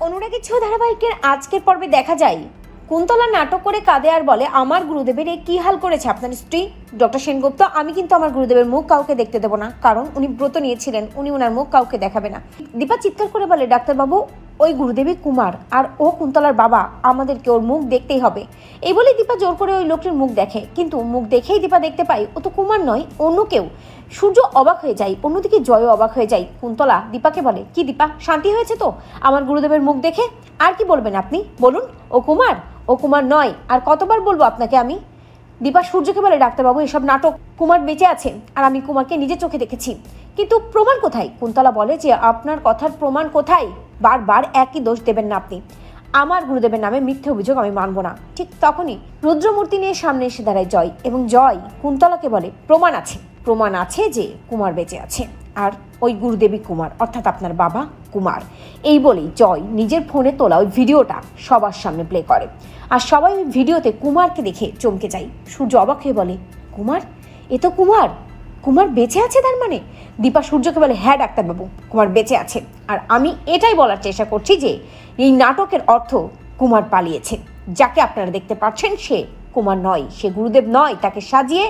অনুরাগের ছোঁয়া ধারাবাহিকের আজকের পর্বে দেখা যায় কুন্তলা নাটক করে কাঁদে আর বলে, আমার গুরুদেবের কি হাল করেছে আপনার স্ত্রী ডক্টর সেনগুপ্ত। আমি কিন্তু আমার গুরুদেবের মুখ কাউকে দেখতে দেবো না, কারণ উনি ব্রত নিয়েছিলেন, উনি ওনার মুখ কাউকে দেখাবে না। দীপা চিৎকার করে বলে, ডাক্তারবাবু ওই গুরুদেবী কুমার আর ও কুন্তলার বাবা, আমাদেরকে ওর মুখ দেখতেই হবে। এই বলে দীপা জোর করে ওই লোকটির মুখ দেখে, কিন্তু মুখ দেখেই দীপা দেখতে পায় ও তো কুমার নয়, অন্য কেউ। সূর্য অবাক হয়ে যায়, অন্যদিকে জয়ও অবাক হয়ে যায়। কুন্তলা দীপাকে বলে, কি দীপা, শান্তি হয়েছে তো আমার গুরুদেবের মুখ দেখে? আর কি বলবেন আপনি, বলুন। ও কুমার, ও কুমার নয়। আর কতবার বলবো আপনাকে আমি? দীপা সূর্যকে বলে, ডাক্তারবাবু এসব নাটক, কুমার বেঁচে আছে আর আমি কুমারকে নিজের চোখে দেখেছি, কিন্তু প্রমাণ কোথায়? কুন্তলা বলে যে, আপনার কথার প্রমাণ কোথায়? বারবার একই দোষ দেবেন না আপনি। আমার গুরুদেবের নামে মিথ্যে অভিযোগ আমি মানব না। ঠিক তখনই রুদ্রমূর্তি নিয়ে সামনে এসে দাঁড়ায় জয়, এবং জয় কুন্তলাকে বলে, প্রমাণ আছে, প্রমাণ আছে যে কুমার বেঁচে আছে, আর ওই গুরুদেবী কুমার, অর্থাৎ আপনার বাবা কুমার। এই বলেই জয় নিজের ফোনে তোলা ওই ভিডিওটা সবার সামনে প্লে করে, আর সবাই ওই ভিডিওতে কুমারকে দেখে চমকে যায়। সূর্য অবাক হয়ে বলে, কুমার, এ তো কুমার, কুমার বেঁচে আছে তার মানে? দীপা সূর্যকে বলে, হ্যাঁ ডাক্তারবাবু, কুমার বেঁচে আছে। আর আমি এটাই বলার চেষ্টা করছি যে এই নাটকের অর্থ কুমার পালিয়েছে। যাকে আপনারা দেখতে পাচ্ছেন সে কুমার নয়, সে গুরুদেব নয়, তাকে সাজিয়ে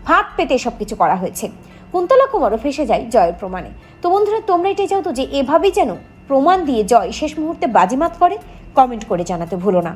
ফাঁদ পেতে সব কিছু করা হয়েছে। কুন্তলা কুমারও ফেসে যায় জয়ের প্রমাণে। তো বন্ধুরা, তোমরা এটাই চাও তো যে এভাবেই যেন প্রমাণ দিয়ে জয় শেষ মুহূর্তে বাজিমাত করে? কমেন্ট করে জানাতে ভুলো না।